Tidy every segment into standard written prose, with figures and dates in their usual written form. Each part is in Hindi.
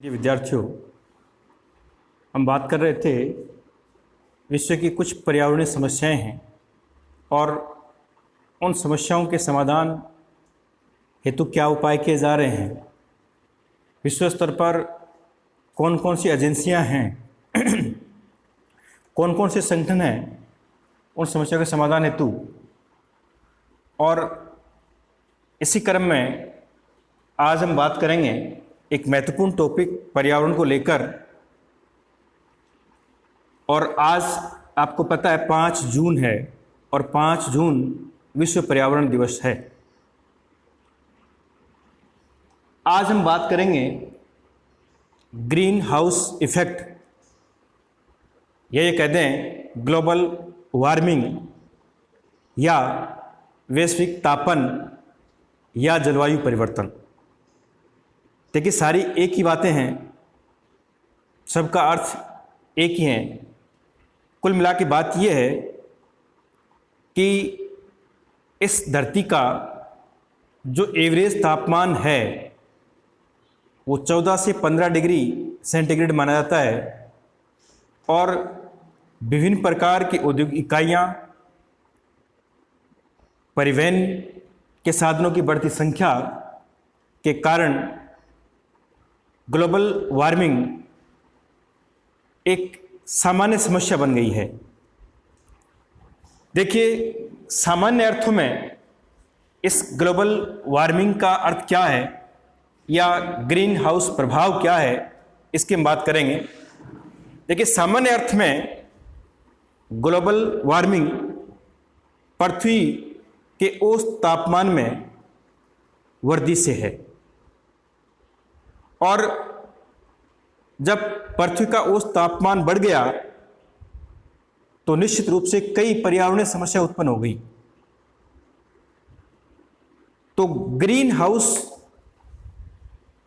ये विद्यार्थियों, हम बात कर रहे थे विश्व की कुछ पर्यावरणीय समस्याएं हैं और उन समस्याओं के समाधान हेतु क्या उपाय किए जा रहे हैं। विश्व स्तर पर कौन कौन सी एजेंसियां हैं कौन कौन से संगठन हैं उन समस्याओं के समाधान हेतु। और इसी क्रम में आज हम बात करेंगे एक महत्वपूर्ण टॉपिक पर्यावरण को लेकर। और आज आपको पता है 5 जून है और 5 जून विश्व पर्यावरण दिवस है। आज हम बात करेंगे ग्रीन हाउस इफेक्ट, या ये कह दें ग्लोबल वार्मिंग या वैश्विक तापन या जलवायु परिवर्तन। देखिए, सारी एक ही बातें हैं, सबका अर्थ एक ही है। कुल मिला के बात यह है कि इस धरती का जो एवरेज तापमान है वो 14 से 15 डिग्री सेंटीग्रेड माना जाता है। और विभिन्न प्रकार की औद्योगिक इकाइयाँ, परिवहन के साधनों की बढ़ती संख्या के कारण ग्लोबल वार्मिंग एक सामान्य समस्या बन गई है। देखिए, सामान्य अर्थों में इस ग्लोबल वार्मिंग का अर्थ क्या है या ग्रीन हाउस प्रभाव क्या है, इसकी हम बात करेंगे। देखिए, सामान्य अर्थ में ग्लोबल वार्मिंग पृथ्वी के औसत तापमान में वृद्धि से है। और जब पृथ्वी का औसत तापमान बढ़ गया तो निश्चित रूप से कई पर्यावरणीय समस्या उत्पन्न हो गई। तो ग्रीन हाउस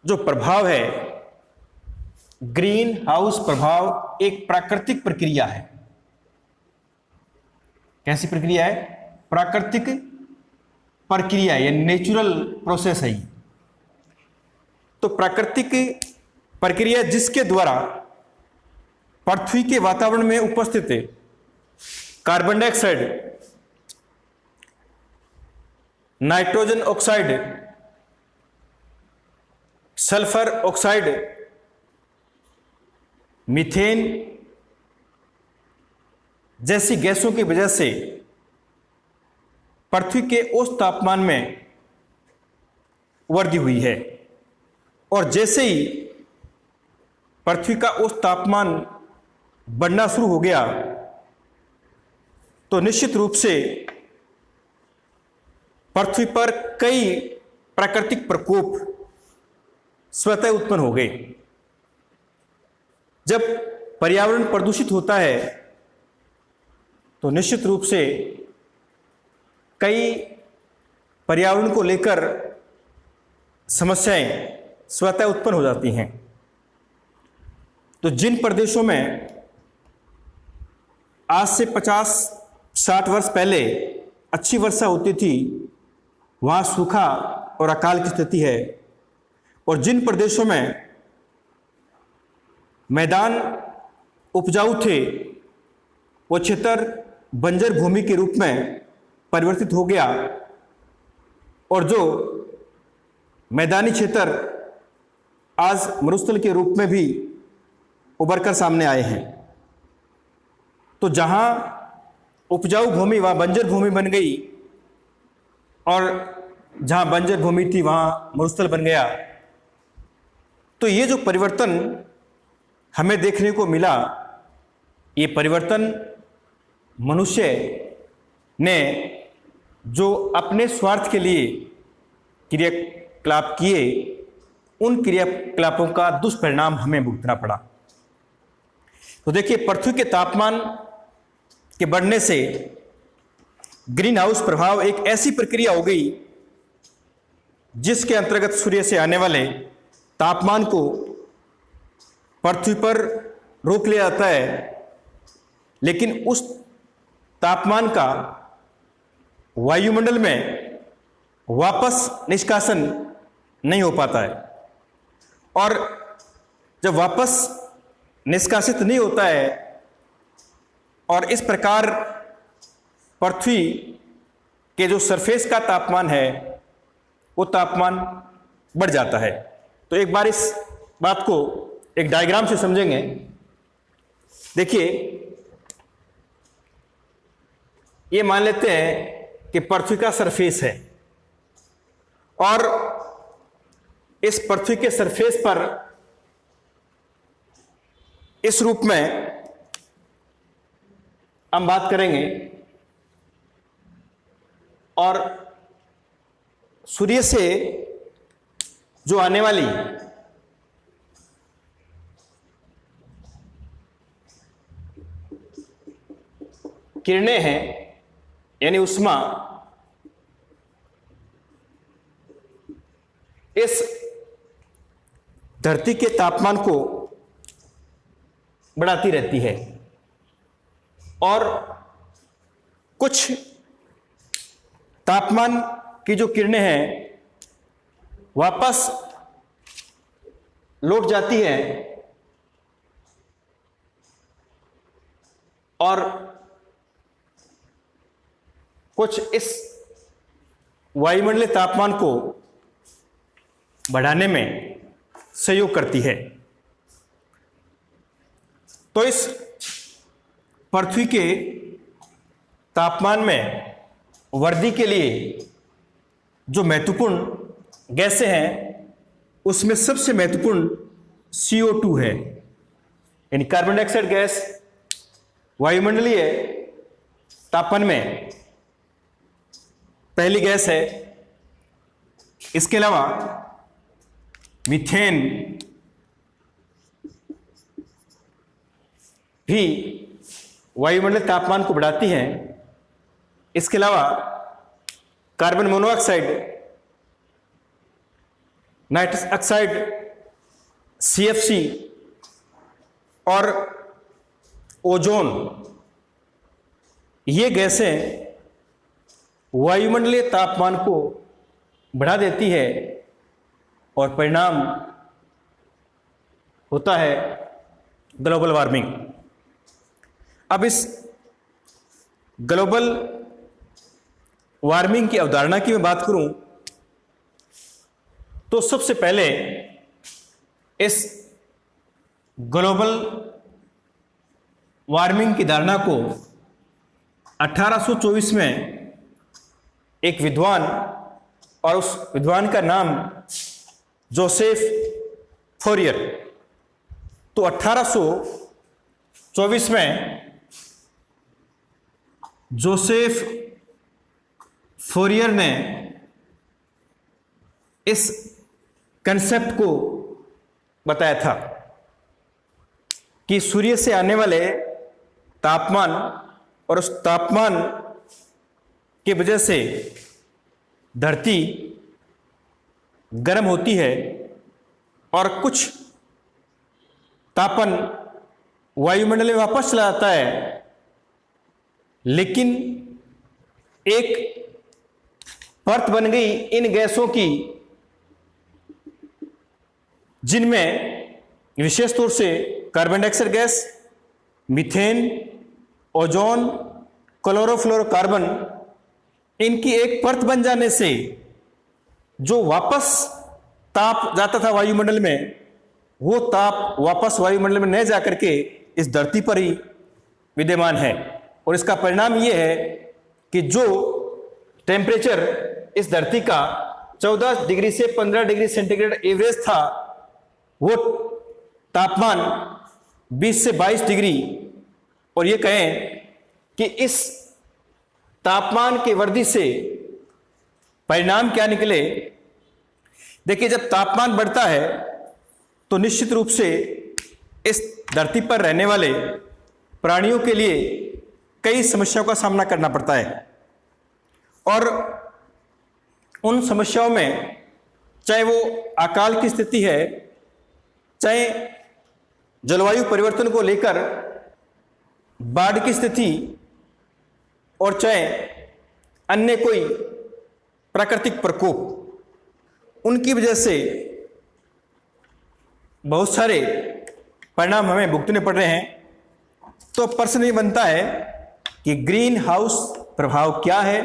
जो प्रभाव है, ग्रीन हाउस प्रभाव एक प्राकृतिक प्रक्रिया है। कैसी प्रक्रिया है? प्राकृतिक प्रक्रिया, ये नेचुरल प्रोसेस है। तो प्राकृतिक प्रक्रिया जिसके द्वारा पृथ्वी के वातावरण में उपस्थित carbon dioxide, nitrogen oxide, sulphur oxide, methane जैसी गैसों की वजह से पृथ्वी के औसत तापमान में वृद्धि हुई है। और जैसे ही पृथ्वी का औसत तापमान बढ़ना शुरू हो गया तो निश्चित रूप से पृथ्वी पर कई प्राकृतिक प्रकोप स्वतः उत्पन्न हो गए। जब पर्यावरण प्रदूषित होता है तो निश्चित रूप से कई पर्यावरण को लेकर समस्याएं स्वतः उत्पन्न हो जाती हैं। तो जिन प्रदेशों में आज से 50-60 वर्ष पहले अच्छी वर्षा होती थी, वहाँ सूखा और अकाल की स्थिति है। और जिन प्रदेशों में मैदान उपजाऊ थे वो क्षेत्र बंजर भूमि के रूप में परिवर्तित हो गया। और जो मैदानी क्षेत्र आज मरुस्थल के रूप में भी उभरकर सामने आए हैं। तो जहां उपजाऊ भूमि वहां बंजर भूमि बन गई और जहां बंजर भूमि थी वहां मरुस्थल बन गया। तो ये जो परिवर्तन हमें देखने को मिला, ये परिवर्तन मनुष्य ने जो अपने स्वार्थ के लिए क्रियाकलाप किए, उन क्रियाकलापों का दुष्परिणाम हमें भुगतना पड़ा। तो देखिए, पृथ्वी के तापमान के बढ़ने से ग्रीन हाउस प्रभाव एक ऐसी प्रक्रिया हो गई जिसके अंतर्गत सूर्य से आने वाले तापमान को पृथ्वी पर रोक लिया जाता है, लेकिन उस तापमान का वायुमंडल में वापस निष्कासन नहीं हो पाता है। और जब वापस निष्कासित नहीं होता है और इस प्रकार पृथ्वी के जो सरफेस का तापमान है वो तापमान बढ़ जाता है। तो एक बार इस बात को एक डायग्राम से समझेंगे। देखिए, ये मान लेते हैं कि पृथ्वी का सरफेस है और इस पृथ्वी के सरफेस पर इस रूप में हम बात करेंगे और सूर्य से जो आने वाली किरणें हैं यानी ऊष्मा इस धरती के तापमान को बढ़ाती रहती है और कुछ तापमान की जो किरणें हैं वापस लौट जाती हैं और कुछ इस वायुमंडलीय तापमान को बढ़ाने में सहयोग करती है। तो इस पृथ्वी के तापमान में वृद्धि के लिए जो महत्वपूर्ण गैसें हैं उसमें सबसे महत्वपूर्ण CO2 है, यानी कार्बन डाइऑक्साइड गैस वायुमंडलीय तापमान में पहली गैस है। इसके अलावा मीथेन भी वायुमंडलीय तापमान को बढ़ाती हैं। इसके अलावा carbon monoxide, nitrous oxide, CFC और ओजोन, ये गैसें वायुमंडलीय तापमान को बढ़ा देती है और परिणाम होता है ग्लोबल वार्मिंग। अब इस ग्लोबल वार्मिंग की अवधारणा की मैं बात करूं तो सबसे पहले इस ग्लोबल वार्मिंग की धारणा को 1824 में एक विद्वान, और उस विद्वान का नाम जोसेफ फोरियर, तो 1824 में जोसेफ फोरियर ने इस कंसेप्ट को बताया था कि सूर्य से आने वाले तापमान और उस तापमान की वजह से धरती गर्म होती है और कुछ तापन वायुमंडल में वापस चला जाता है, लेकिन एक परत बन गई इन गैसों की जिनमें विशेष तौर से carbon dioxide gas, methane, ozone, chlorofluorocarbon, इनकी एक परत बन जाने से जो वापस ताप जाता था वायुमंडल में, वो ताप वापस वायुमंडल में न जाकर के इस धरती पर ही विद्यमान है। और इसका परिणाम ये है कि जो टेम्परेचर इस धरती का 14 डिग्री से 15 डिग्री सेंटीग्रेड एवरेज था, वो तापमान 20 से 22 डिग्री, और ये कहें कि इस तापमान की वृद्धि से परिणाम क्या निकले। देखिए, जब तापमान बढ़ता है तो निश्चित रूप से इस धरती पर रहने वाले प्राणियों के लिए कई समस्याओं का सामना करना पड़ता है, और उन समस्याओं में चाहे वो अकाल की स्थिति है, चाहे जलवायु परिवर्तन को लेकर बाढ़ की स्थिति, और चाहे अन्य कोई प्राकृतिक प्रकोप, उनकी वजह से बहुत सारे परिणाम हमें भुगतने पड़ रहे हैं। तो प्रश्न ये बनता है कि ग्रीन हाउस प्रभाव क्या है,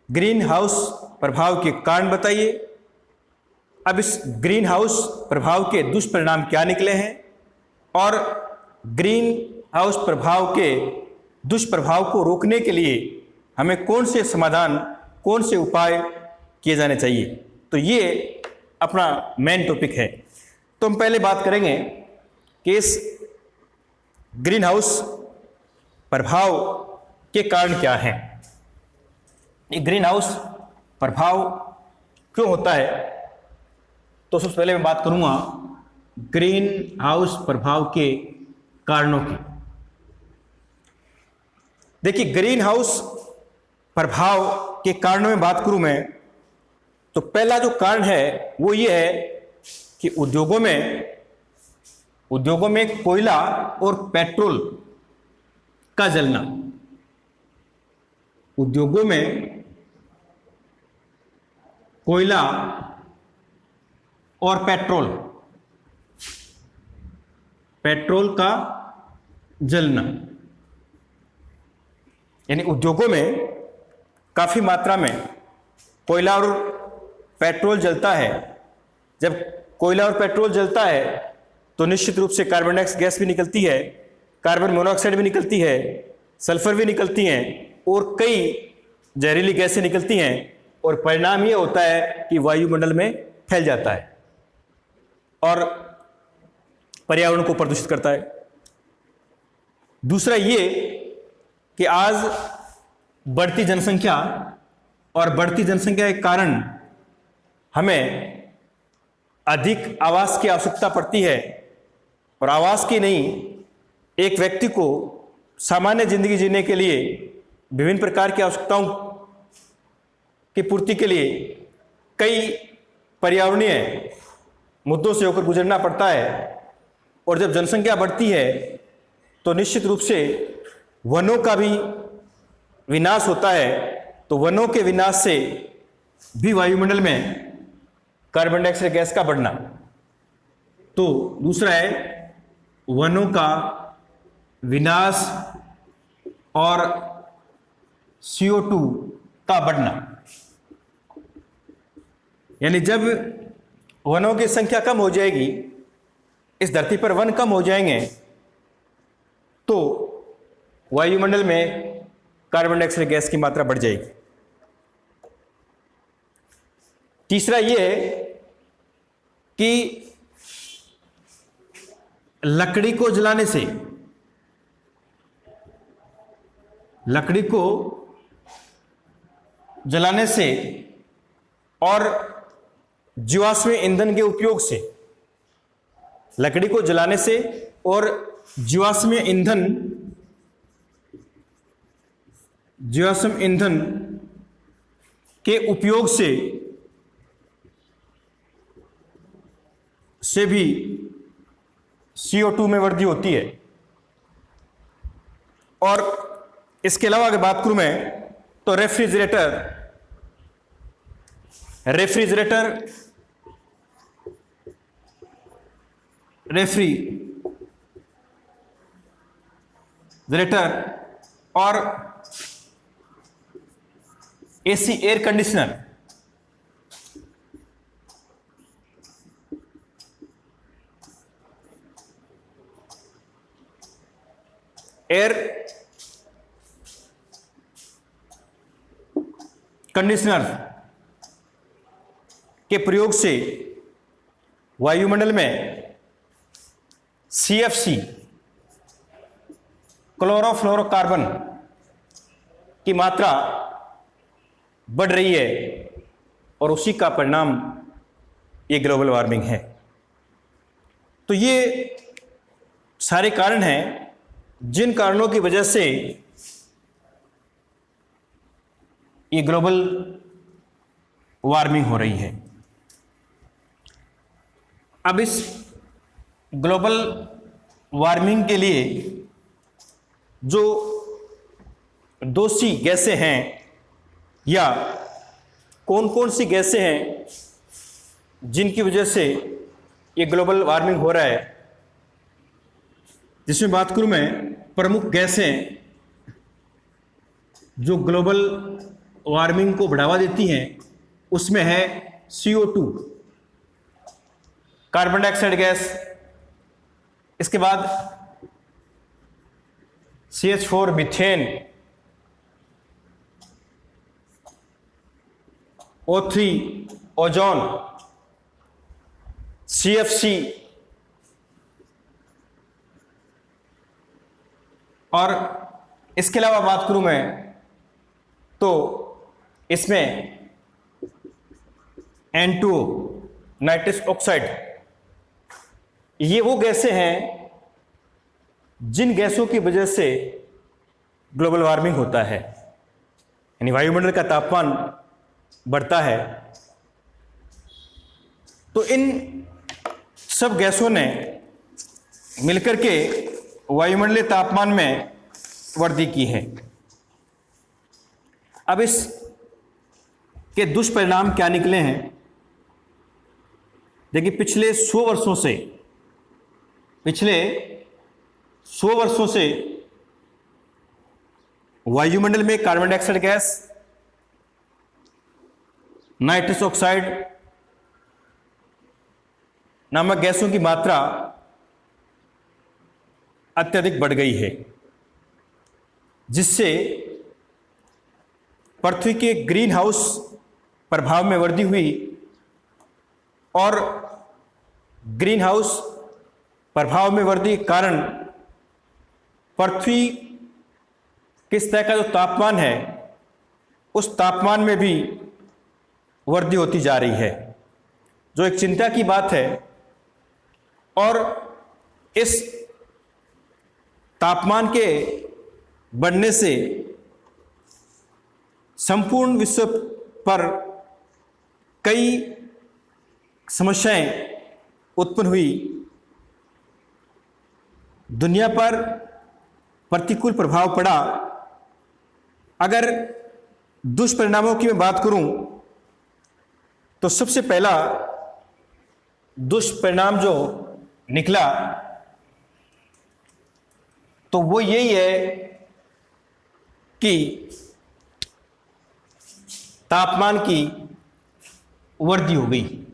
ग्रीन हाउस प्रभाव के कारण बताइए। अब इस ग्रीन हाउस प्रभाव के दुष्परिणाम क्या निकले हैं और ग्रीन हाउस प्रभाव के दुष्प्रभाव को रोकने के लिए हमें कौन से समाधान, कौन से उपाय किए जाने चाहिए। तो ये अपना मेन टॉपिक है। तो हम पहले बात करेंगे कि इस ग्रीन हाउस प्रभाव के कारण क्या हैं। ये ग्रीन हाउस प्रभाव क्यों होता है, तो सबसे पहले मैं बात करूंगा ग्रीन हाउस प्रभाव के कारणों की। देखिए, ग्रीन हाउस प्रभाव के कारणों में बात करूं मैं, तो पहला जो कारण है वो ये है कि उद्योगों में कोयला और पेट्रोल का जलना। उद्योगों में कोयला और पेट्रोल का जलना, यानी उद्योगों में काफी मात्रा में कोयला और पेट्रोल जलता है। जब कोयला और पेट्रोल जलता है तो निश्चित रूप से कार्बन डाइऑक्साइड गैस भी निकलती है, कार्बन मोनोऑक्साइड भी निकलती है, सल्फर भी निकलती हैं और कई जहरीली गैसें निकलती हैं, और परिणाम ये होता है कि वायुमंडल में फैल जाता है और पर्यावरण को प्रदूषित करता है। दूसरा ये कि आज बढ़ती जनसंख्या के कारण हमें अधिक आवास की आवश्यकता पड़ती है, और आवास की नहीं, एक व्यक्ति को सामान्य जिंदगी जीने के लिए विभिन्न प्रकार की आवश्यकताओं की पूर्ति के लिए कई पर्यावरणीय मुद्दों से होकर गुजरना पड़ता है। और जब जनसंख्या बढ़ती है तो निश्चित रूप से वनों का भी विनाश होता है। तो वनों के विनाश से भी वायुमंडल में कार्बन डाइऑक्साइड गैस का बढ़ना। तो दूसरा है वनों का विनाश और CO2 का बढ़ना, यानी जब वनों की संख्या कम हो जाएगी, इस धरती पर वन कम हो जाएंगे, तो वायुमंडल में कार्बन डाइऑक्साइड गैस की मात्रा बढ़ जाएगी। तीसरा यह है कि लकड़ी को जलाने से और जीवाश्म ईंधन के उपयोग से, लकड़ी को जलाने से और जीवाश्म ईंधन के उपयोग से भी CO2 में वृद्धि होती है। और इसके अलावा अगर बात करूं मैं, तो रेफ्रिजरेटर और AC एयर कंडीशनर के प्रयोग से वायुमंडल में CFC क्लोरोफ्लोरोकार्बन की मात्रा बढ़ रही है, और उसी का परिणाम ये ग्लोबल वार्मिंग है। तो ये सारे कारण हैं जिन कारणों की वजह से ये ग्लोबल वार्मिंग हो रही है। अब इस ग्लोबल वार्मिंग के लिए जो दोषी गैसें हैं या कौन कौन सी गैसें हैं जिनकी वजह से ये ग्लोबल वार्मिंग हो रहा है, जिसमें बात करूं मैं प्रमुख गैसें जो ग्लोबल वार्मिंग को बढ़ावा देती हैं, उसमें है CO2 कार्बन डाइऑक्साइड गैस, इसके बाद CH4 methane, O3 ozone, CFC और इसके अलावा बात करूं मैं तो इसमें N2O नाइट्रस ऑक्साइड, ये वो गैसें हैं जिन गैसों की वजह से ग्लोबल वार्मिंग होता है, यानी वायुमंडल का तापमान बढ़ता है। तो इन सब गैसों ने मिलकर के वायुमंडलीय तापमान में वृद्धि की है। अब इस के दुष्परिणाम क्या निकले हैं? देखिए, पिछले 100 वर्षों से वायुमंडल में carbon dioxide gas, nitrous oxide नामक गैसों की मात्रा अत्यधिक बढ़ गई है, जिससे पृथ्वी के ग्रीन हाउस प्रभाव में वृद्धि हुई और ग्रीन हाउस प्रभाव में वृद्धि के कारण पृथ्वी की सतह का जो तापमान है, उस तापमान में भी वृद्धि होती जा रही है, जो एक चिंता की बात है। और इस तापमान के बढ़ने से संपूर्ण विश्व पर कई समस्याएं उत्पन्न हुई। दुनिया पर प्रतिकूल प्रभाव पड़ा। अगर दुष्परिणामों की मैं बात करूं तो सबसे पहला दुष्परिणाम जो निकला तो वो यही है कि तापमान की वृद्धि हो गई।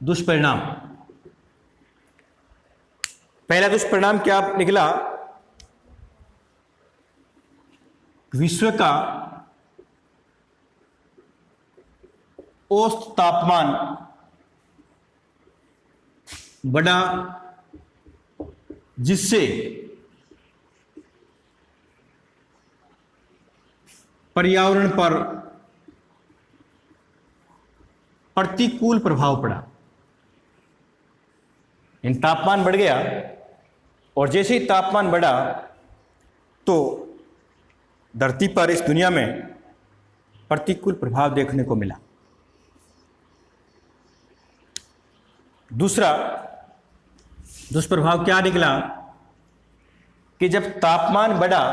दुष्परिणाम, पहला दुष्परिणाम क्या निकला? विश्व का औसत तापमान बढ़ा, जिससे पर्यावरण पर प्रतिकूल प्रभाव पड़ा। इन तापमान बढ़ गया और जैसे ही तापमान बढ़ा तो धरती पर, इस दुनिया में प्रतिकूल प्रभाव देखने को मिला। दूसरा दुष्प्रभाव क्या निकला कि जब तापमान बढ़ा,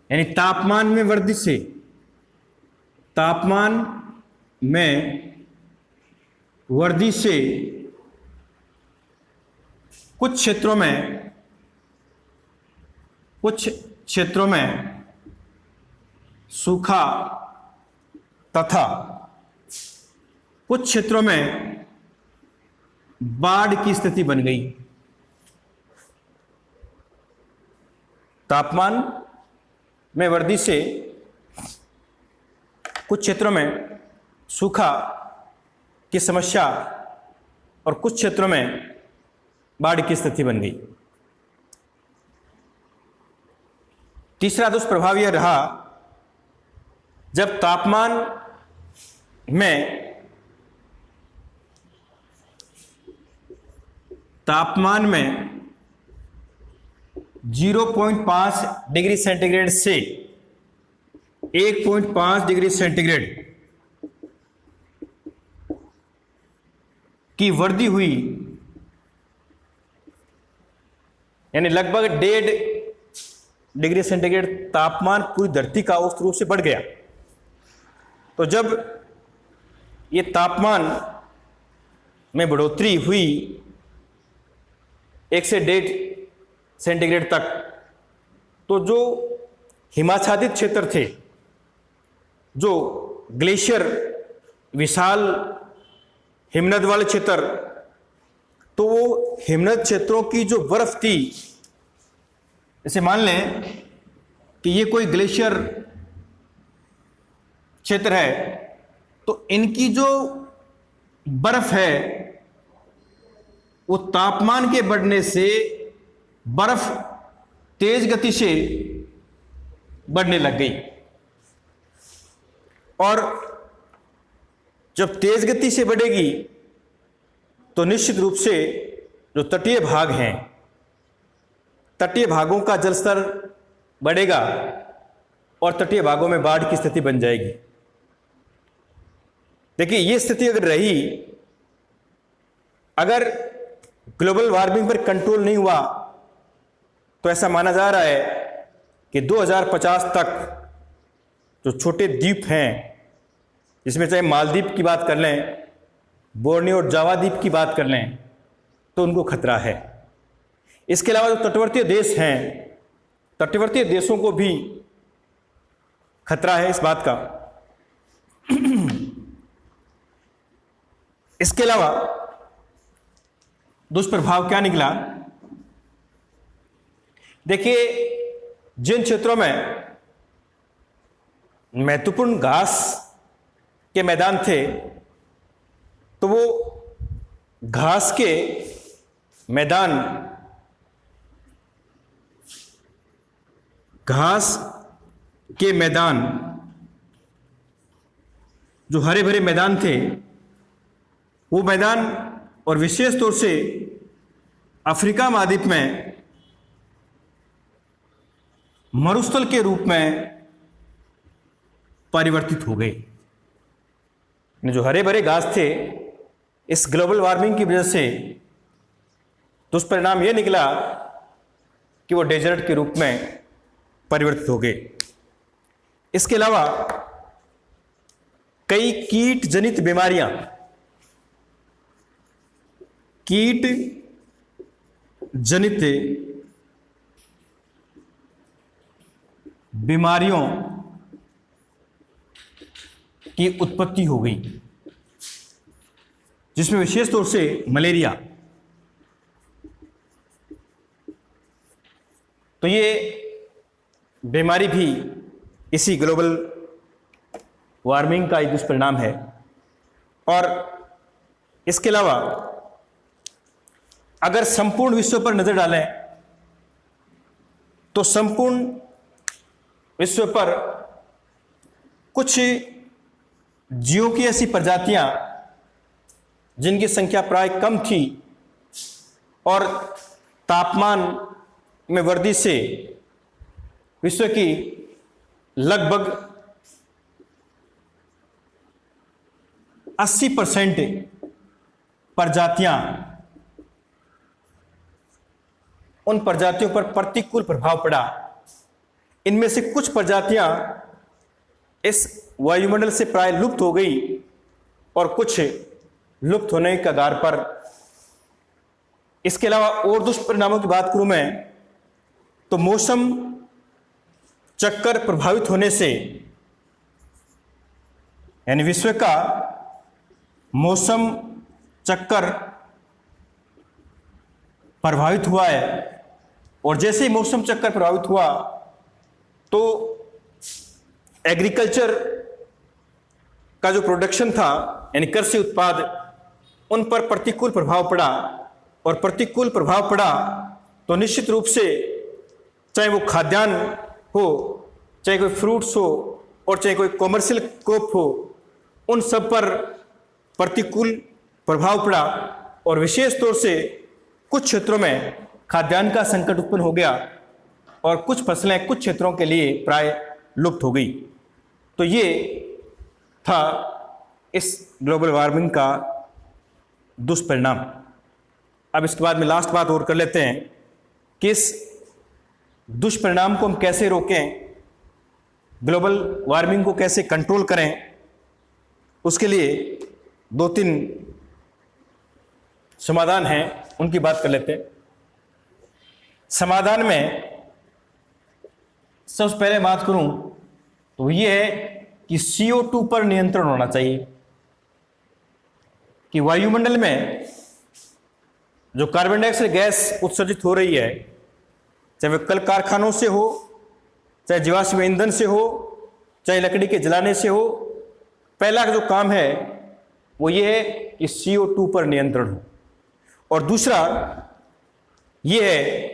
यानी तापमान में वृद्धि से, तापमान में वृद्धि से कुछ क्षेत्रों में सूखा तथा कुछ क्षेत्रों में बाढ़ की स्थिति बन गई। तापमान में वृद्धि से कुछ क्षेत्रों में सूखा की समस्या और कुछ क्षेत्रों में बाढ़ की स्थिति बन गई। तीसरा दुष्प्रभाव यह रहा, जब तापमान में 0.5 डिग्री सेंटीग्रेड से 1.5 डिग्री सेंटीग्रेड की वृद्धि हुई, यानी लगभग 1.5 डिग्री सेंटीग्रेड तापमान पूरी धरती का औसत रूप से बढ़ गया। तो जब ये तापमान में बढ़ोतरी हुई 1 से 1.5 सेंटीग्रेड तक, तो जो हिमाच्छादित क्षेत्र थे, जो ग्लेशियर विशाल हिमनद वाले क्षेत्र, तो वो हिमनद क्षेत्रों की जो बर्फ थी, जैसे मान लें कि ये कोई ग्लेशियर क्षेत्र है, तो इनकी जो बर्फ है वो तापमान के बढ़ने से बर्फ तेज गति से बढ़ने लग गई, और जब तेज गति से बढ़ेगी तो निश्चित रूप से जो तटीय भाग हैं, तटीय भागों का जलस्तर बढ़ेगा और तटीय भागों में बाढ़ की स्थिति बन जाएगी। देखिए, ये स्थिति अगर रही, अगर ग्लोबल वार्मिंग पर कंट्रोल नहीं हुआ, तो ऐसा माना जा रहा है कि 2050 तक जो छोटे द्वीप हैं, जिसमें चाहे मालदीव की बात कर लें, बोर्नियो और जावा द्वीप की बात कर लें, तो उनको खतरा है। इसके अलावा जो तटवर्तीय देश हैं, तटवर्तीय देशों को भी खतरा है इस बात का। इसके अलावा दुष्प्रभाव क्या निकला? देखिए, जिन क्षेत्रों में महत्वपूर्ण घास के मैदान थे, तो वो घास के मैदान, जो हरे भरे मैदान थे, वो मैदान, और विशेष तौर से अफ्रीका महाद्वीप में मरुस्थल के रूप में परिवर्तित हो गए। जो हरे भरे घास थे, इस ग्लोबल वार्मिंग की वजह से दुष्परिणाम यह निकला कि वो डेजर्ट के रूप में परिवर्तित हो गए। इसके अलावा कई कीट जनित बीमारियों की उत्पत्ति हो गई, जिसमें विशेष तौर से मलेरिया। तो ये बीमारी भी इसी ग्लोबल वार्मिंग का एक दुष्परिणाम है। और इसके अलावा अगर संपूर्ण विश्व पर नजर डालें, तो संपूर्ण विश्व पर कुछ जीवों की ऐसी प्रजातियां जिनकी संख्या प्राय कम थी, और तापमान में वृद्धि से विश्व की लगभग 80% प्रजातियां, उन प्रजातियों पर प्रतिकूल प्रभाव पड़ा। इनमें से कुछ प्रजातियां इस वायुमंडल से प्राय लुप्त हो गई, और कुछ लुप्त होने के कगार पर। इसके अलावा और दुष्परिणामों की बात करूं मैं, तो मौसम चक्कर प्रभावित होने से, यानी विश्व का मौसम चक्कर प्रभावित हुआ है, और जैसे ही मौसम चक्कर प्रभावित हुआ, तो एग्रीकल्चर का जो प्रोडक्शन था, यानी कृषि उत्पाद, उन पर प्रतिकूल प्रभाव पड़ा। और प्रतिकूल प्रभाव पड़ा तो निश्चित रूप से, चाहे वो खाद्यान्न हो, चाहे कोई फ्रूट्स हो, और चाहे कोई कॉमर्शियल क्रॉप हो, उन सब पर प्रतिकूल प्रभाव पड़ा। और विशेष तौर से कुछ क्षेत्रों में खाद्यान्न का संकट उत्पन्न हो गया, और कुछ फसलें कुछ क्षेत्रों के लिए प्राय लुप्त हो गई। तो ये था इस ग्लोबल वार्मिंग का दुष्परिणाम। अब इसके बाद में लास्ट बात और कर लेते हैं कि इस दुष्परिणाम को हम कैसे रोकें, ग्लोबल वार्मिंग को कैसे कंट्रोल करें। उसके लिए दो तीन समाधान हैं, उनकी बात कर लेते हैं। समाधान में सबसे पहले बात करूं तो ये है कि CO2 पर नियंत्रण होना चाहिए, कि वायुमंडल में जो कार्बन डाइऑक्साइड गैस उत्सर्जित हो रही है, चाहे वह कल कारखानों से हो, चाहे जीवाश्म ईंधन से हो, चाहे लकड़ी के जलाने से हो, पहला जो काम है वो ये है कि CO2 पर नियंत्रण हो। और दूसरा ये है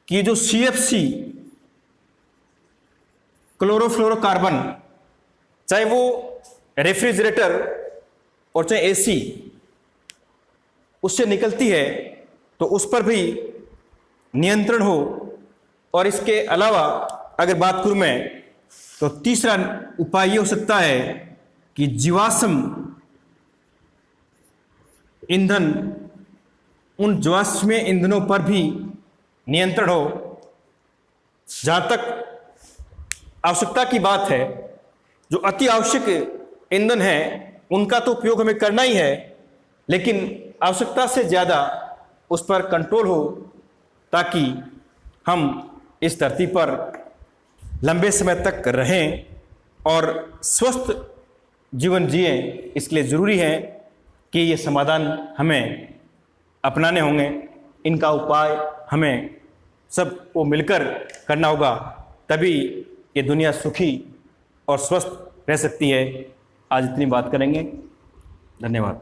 कि जो CFC क्लोरोफ्लोरोकार्बन, चाहे वो रेफ्रिजरेटर और चाहे AC उससे निकलती है, तो उस पर भी नियंत्रण हो। और इसके अलावा अगर बात करूं मैं, तो तीसरा उपाय ये हो सकता है कि जीवाश्म ईंधन, उन जीवाश्म ईंधनों पर भी नियंत्रण हो। जहां तक आवश्यकता की बात है, जो अति आवश्यक ईंधन है उनका तो उपयोग हमें करना ही है, लेकिन आवश्यकता से ज़्यादा उस पर कंट्रोल हो, ताकि हम इस धरती पर लंबे समय तक रहें और स्वस्थ जीवन जिएं। इसलिए ज़रूरी है कि ये समाधान हमें अपनाने होंगे। इनका उपाय हमें सबको मिलकर करना होगा, तभी ये दुनिया सुखी और स्वस्थ रह सकती है। आज इतनी बात करेंगे। धन्यवाद।